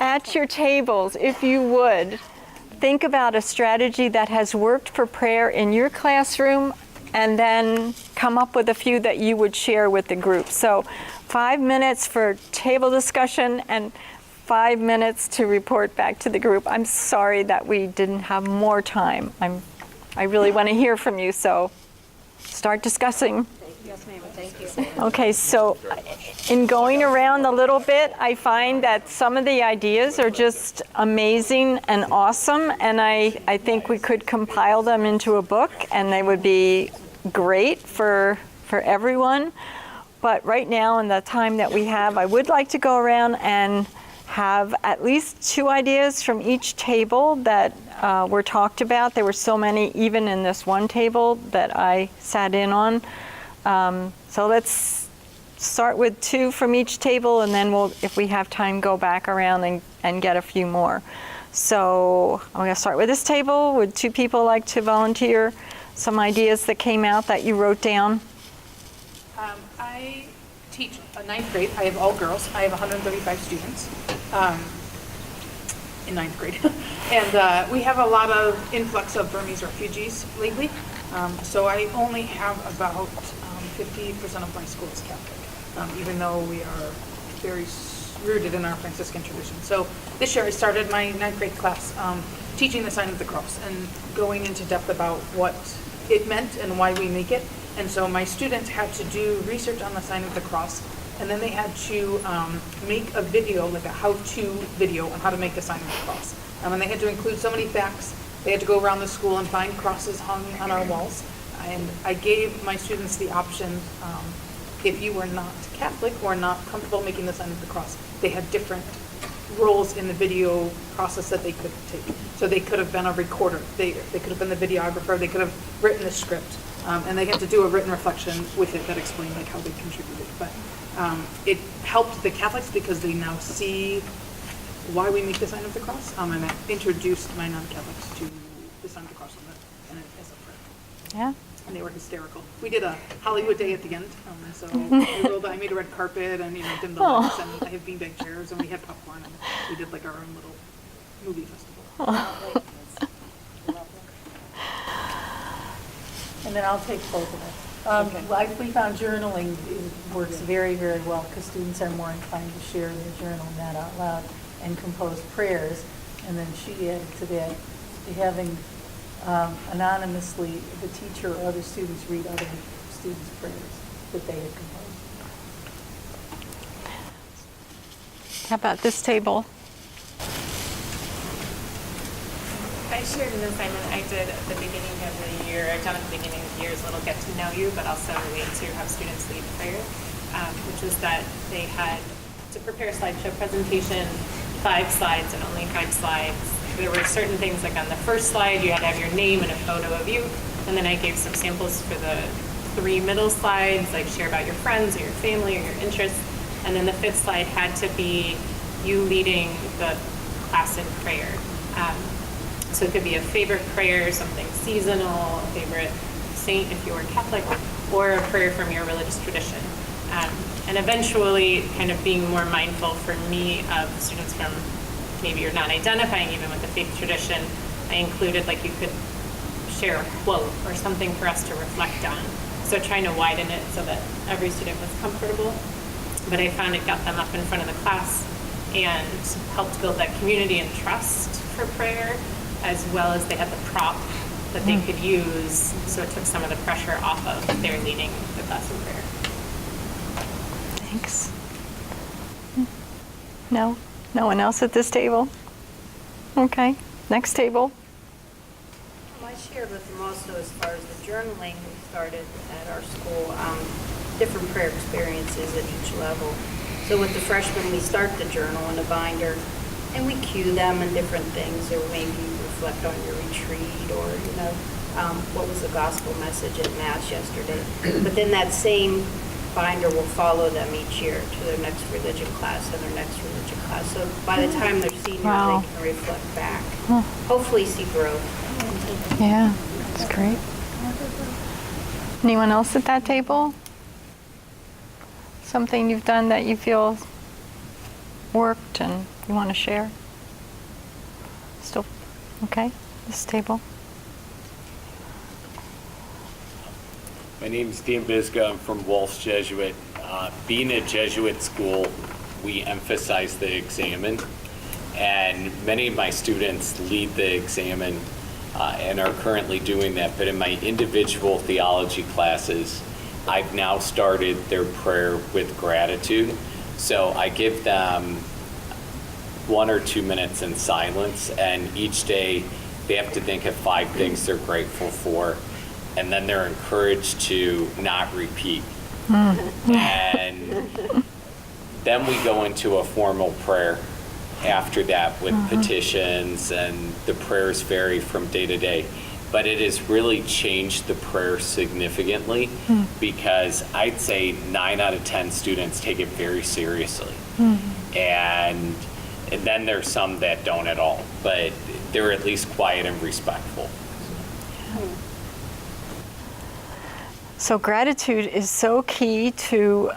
At your tables, if you would, think about a strategy that has worked for prayer in your classroom, and then come up with a few that you would share with the group. So 5 minutes for table discussion and 5 minutes to report back to the group. I'm sorry that we didn't have more time. I really want to hear from you, so start discussing. Yes, ma'am, thank you. Okay, so in going around a little bit, I find that some of the ideas are just amazing and awesome, and I think we could compile them into a book, and they would be great for everyone. But right now, in the time that we have, I would like to go around and have at least 2 ideas from each table that were talked about. There were so many, even in this one table that I sat in on. So let's start with 2 from each table, and then we'll, if we have time, go back around and get a few more. So I'm going to start with this table. Would 2 people like to volunteer some ideas that came out that you wrote down? I teach a 9th grade. I have all girls. I have 135 students in 9th grade. And we have a lot of influx of Burmese refugees lately. So I only have about 50% of my school is Catholic, even though we are very rooted in our Franciscan tradition. So this year I started my 9th grade class teaching the sign of the cross and going into depth about what it meant and why we make it. And so my students had to do research on the sign of the cross, and then they had to make a video, like a how-to video on how to make the sign of the cross. And they had to include so many facts. They had to go around the school and find crosses hung on our walls. And I gave my students the option, if you were not Catholic or not comfortable making the sign of the cross, they had different roles in the video process that they could take. So they could have been a recorder, they could have been the videographer, they could have written the script, and they had to do a written reflection with it that explained like how they contributed. But it helped the Catholics because they now see why we make the sign of the cross, and I introduced my non-Catholics to the sign of the cross as a prayer. Yeah. And they were hysterical. We did a Hollywood day at the end, so I made a red carpet and dimmed the lights, and I had beanbag chairs, and we had popcorn, and we did like our own little movie festival. And then I'll take both of it. We found journaling works very, very well because students are more inclined to share their journal, not out loud, and compose prayers. And then she added to that, having anonymously the teacher or other students read other students' prayers that they had composed. How about this table? I shared an assignment I did at the beginning of the year. I've done at the beginning of the year is a little get to know you, but also a way to have students lead prayer, which was that they had to prepare a slideshow presentation, 5 slides and only 5 slides. There were certain things like on the first slide, you had to have your name and a photo of you. And then I gave some samples for the 3 middle slides, like share about your friends or your family or your interests. And then the 5th slide had to be you leading the class in prayer. So it could be a favorite prayer, something seasonal, a favorite saint if you were Catholic, or a prayer from your religious tradition. And eventually kind of being more mindful for me of students from maybe you're not identifying even with the faith tradition, I included like you could share a quote or something for us to reflect on. So trying to widen it so that every student was comfortable. But I found it got them up in front of the class and helped build that community and trust for prayer, as well as they had the prop that they could use, so it took some of the pressure off of their leading the class in prayer. Thanks. No? No one else at this table? Okay, next table. I shared with them also as far as the journaling we started at our school, different prayer experiences at each level. So with the freshmen, we start the journal in a binder, and we cue them in different things, or maybe reflect on your retreat, or, what was the gospel message at Mass yesterday. But then that same binder will follow them each year to their next religion class and their next religion class. So by the time they're seniors, Wow. they can reflect back. Hopefully see growth. Yeah, that's great. Anyone else at that table? Something you've done that you feel worked and you want to share? Still, okay, this table. My name is Dan Bizga. I'm from Walsh Jesuit. Being a Jesuit school, we emphasize the examen, and many of my students lead the examen and are currently doing that. But in my individual theology classes, I've now started their prayer with gratitude. So I give them 1 or 2 minutes in silence, and each day they have to think of 5 things they're grateful for, and then they're encouraged to not repeat. And then we go into a formal prayer after that with petitions, and the prayers vary from day to day. But it has really changed the prayer significantly because I'd say 9 out of 10 students take it very seriously. And then there's some that don't at all, but they're at least quiet and respectful. So gratitude is so key to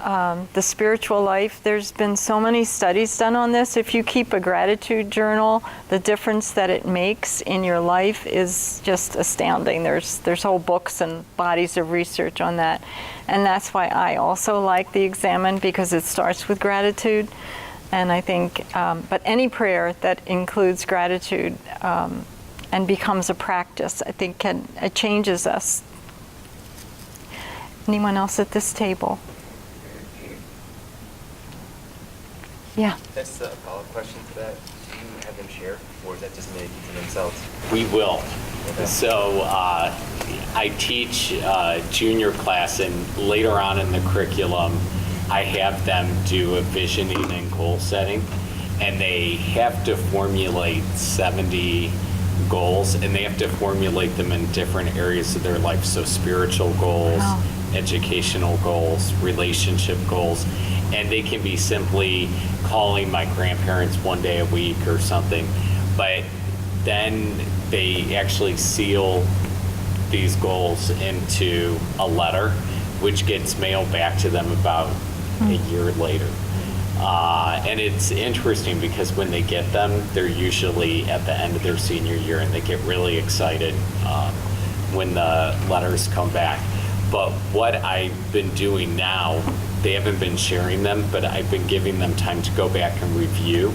the spiritual life. There's been so many studies done on this. If you keep a gratitude journal, the difference that it makes in your life is just astounding. There's whole books and bodies of research on that. And that's why I also like the Examen, because it starts with gratitude. And I think, but any prayer that includes gratitude and becomes a practice, I think it changes us. Anyone else at this table? Yeah. That's a follow-up question to that. Do you have them share, or is that just maybe to themselves? We will. Okay. So I teach junior class, and later on in the curriculum, I have them do a visioning and goal setting, and they have to formulate 70 goals, and they have to formulate them in different areas of their life. So spiritual goals, Wow. educational goals, relationship goals, and they can be simply calling my grandparents one day a week or something. But then they actually seal these goals into a letter, which gets mailed back to them about a year later. And it's interesting because when they get them, they're usually at the end of their senior year, and they get really excited when the letters come back. But what I've been doing now, they haven't been sharing them, but I've been giving them time to go back and review.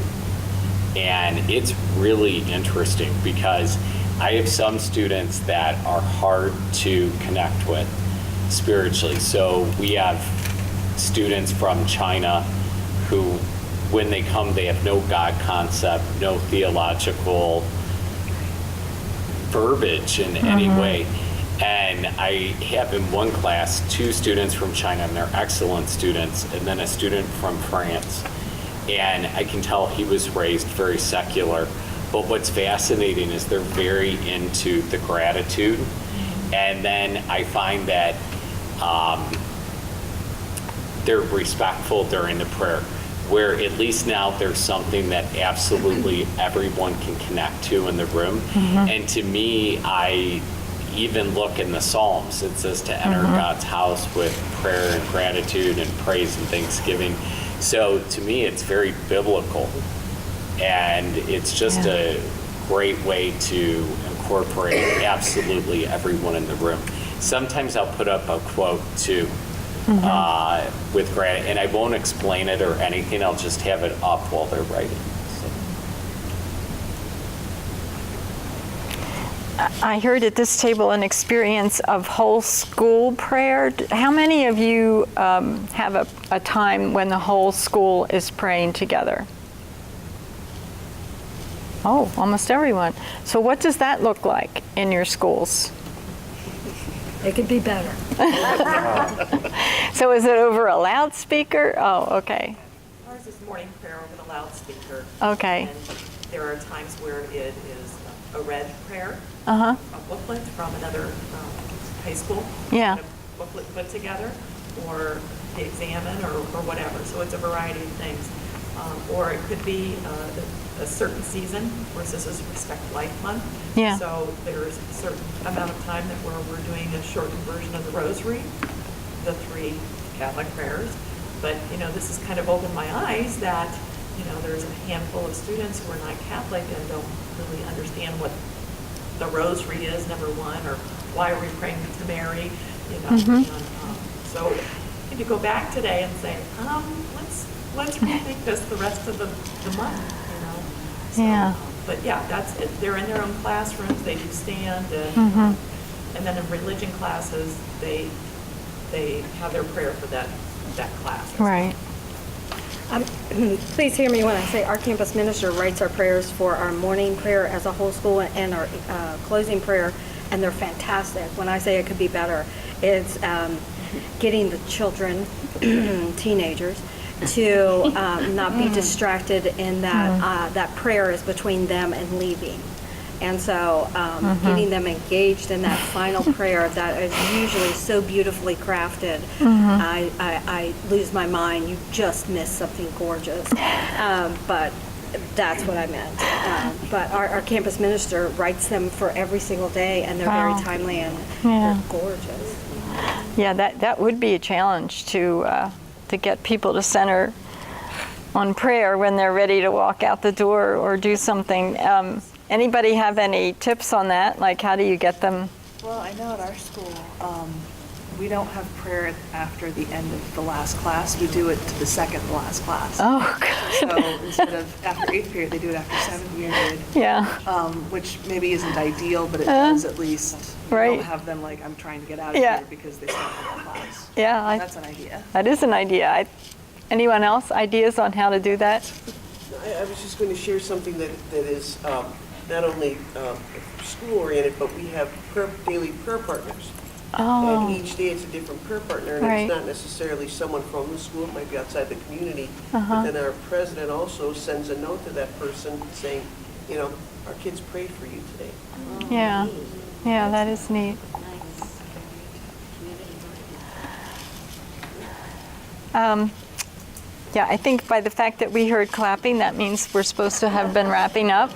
And it's really interesting because I have some students that are hard to connect with spiritually. So we have students from China who, when they come, they have no God concept, no theological verbiage in any way. And I have in one class 2 students from China, and they're excellent students, and then a student from France. And I can tell he was raised very secular. But what's fascinating is they're very into the gratitude. And then I find that they're respectful during the prayer, where at least now there's something that absolutely everyone can connect to in the room. And to me, I even look in the Psalms, it says to enter God's house with prayer and gratitude and praise and thanksgiving. So to me, it's very biblical. And it's just a great way to incorporate absolutely everyone in the room. Sometimes I'll put up a quote too with gratitude, and I won't explain it or anything. I'll just have it up while they're writing. I heard at this table an experience of whole school prayer. How many of you have a time when the whole school is praying together? Oh, almost everyone. So what does that look like in your schools? It could be better. So is it over a loudspeaker? Oh, okay. Ours is morning prayer over the loudspeaker. Okay. And there are times where it is a read prayer, Uh-huh. a booklet from another high school. Yeah. A booklet put together, or the Examen, or whatever. So it's a variety of things. Or it could be a certain season. Of course, this is Respect Life Month. Yeah. So there's a certain amount of time that we're doing a shortened version of the Rosary, the 3 Catholic prayers. But, this has kind of opened my eyes that, there's a handful of students who are not Catholic and don't really understand what the Rosary is, number one, or why are we praying to Mary, And, so if you go back today and say, let's rethink this the rest of the month, So, Yeah. But yeah, that's it. They're in their own classrooms. They do stand, and then in religion classes, they have their prayer for that class. Right. Please hear me when I say our campus minister writes our prayers for our morning prayer as a whole school and our closing prayer, and they're fantastic. When I say it could be better, it's getting the children, teenagers, to not be distracted in that that prayer is between them and leaving. And so getting them engaged in that final prayer that is usually so beautifully crafted, I lose my mind. You just missed something gorgeous. But that's what I meant. But our campus minister writes them for every single day, and they're very timely and they're gorgeous. Yeah, that would be a challenge to get people to center on prayer when they're ready to walk out the door or do something. Anybody have any tips on that? Like, how do you get them? Well, I know at our school, we don't have prayer after the end of the last class. We do it to the second to last class. Oh, good. So instead of after 8th period, they do it after 7th period. Yeah. Which maybe isn't ideal, but it does at least, you Right. don't have them like, I'm trying to get out of Yeah. here because they started the class. Yeah, That's an idea. that is an idea. Anyone else, ideas on how to do that? I was just going to share something that is not only school-oriented, but we have daily prayer partners. Oh. And each day it's a different prayer partner, and Right. it's not necessarily someone from the school, it might be outside the community. Uh-huh. But then our president also sends a note to that person saying, you know, our kids prayed for you today. Yeah. Yeah, that is neat. Yeah, I think by the fact that we heard clapping, that means we're supposed to have been wrapping up.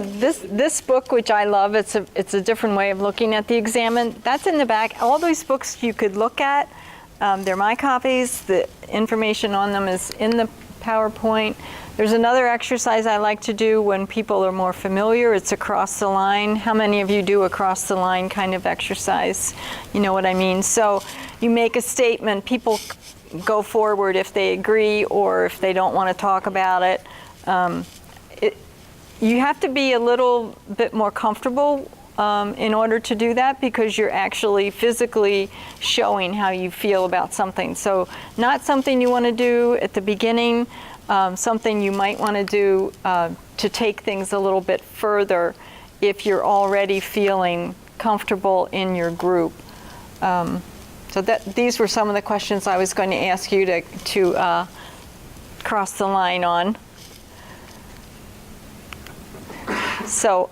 This book, which I love, it's a different way of looking at the examen. That's in the back. All these books you could look at. They're my copies. The information on them is in the PowerPoint. There's another exercise I like to do when people are more familiar. It's across the line. How many of you do across the line kind of exercise? You know what I mean? So you make a statement. People go forward if they agree or if they don't want to talk about it. You have to be a little bit more comfortable in order to do that, because you're actually physically showing how you feel about something. So not something you want to do at the beginning, something you might want to do to take things a little bit further if you're already feeling comfortable in your group. So these were some of the questions I was going to ask you to cross the line on. So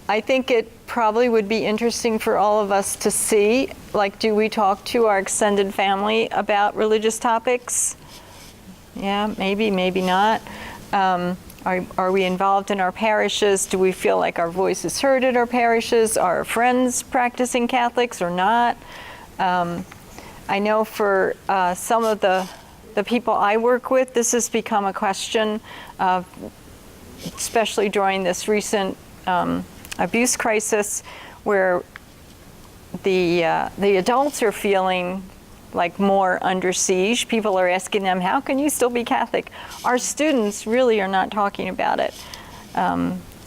I think it probably would be interesting for all of us to see, like, do we talk to our extended family about religious topics? Yeah, maybe, maybe not. Are we involved in our parishes? Do we feel like our voice is heard at our parishes? Are our friends practicing Catholics or not? I know for some of the people I work with, this has become a question, especially during this recent abuse crisis, where the adults are feeling like more under siege. People are asking them, how can you still be Catholic? Our students really are not talking about it,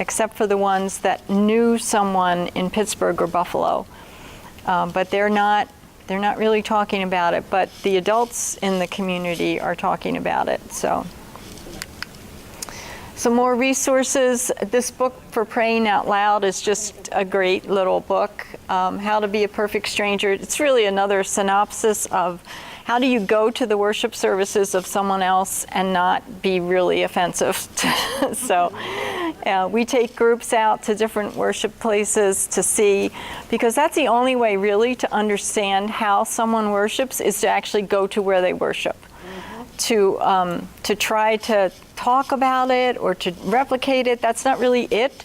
except for the ones that knew someone in Pittsburgh or Buffalo. But they're not really talking about it, but the adults in the community are talking about it. So some more resources. This book for Praying Out Loud is just a great little book. How to Be a Perfect Stranger. It's really another synopsis of how do you go to the worship services of someone else and not be really offensive. So we take groups out to different worship places to see, because that's the only way really to understand how someone worships is to actually go to where they worship. To try to talk about it or to replicate it, that's not really it.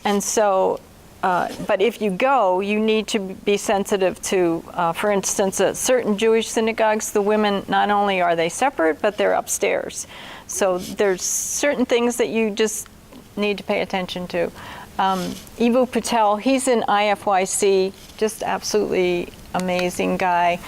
And so, but if you go, you need to be sensitive to, for instance, at certain Jewish synagogues, the women, not only are they separate, but they're upstairs. So there's certain things that you just need to pay attention to. Ibu Patel, he's in IFYC, just absolutely amazing guy.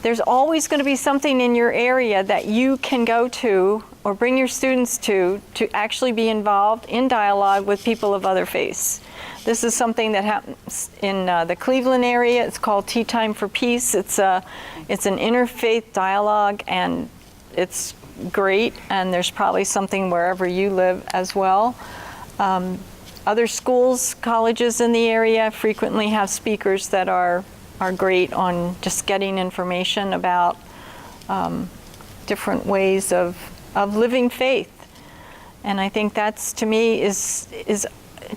There's always going to be something in your area that you can go to or bring your students to actually be involved in dialogue with people of other faiths. This is something that happens in the Cleveland area. It's called Tea Time for Peace. It's an interfaith dialogue, and it's great, and there's probably something wherever you live as well. Other schools, colleges in the area frequently have speakers that are great on just getting information about different ways of living faith. And I think that's, to me, is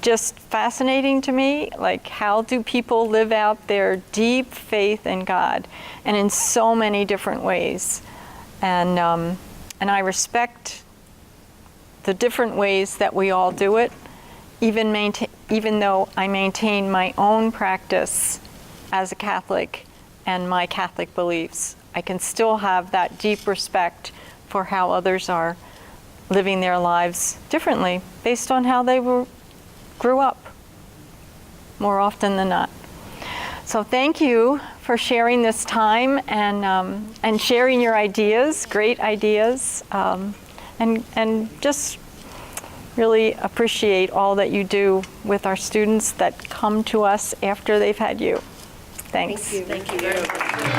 just fascinating to me. Like, how do people live out their deep faith in God, and in so many different ways? And I respect the different ways that we all do it, even though I maintain my own practice as a Catholic and my Catholic beliefs. I can still have that deep respect for how others are living their lives differently based on how they grew up, more often than not. So thank you for sharing this time and sharing your ideas, great ideas, and just really appreciate all that you do with our students that come to us after they've had you. Thanks. Thank you very much.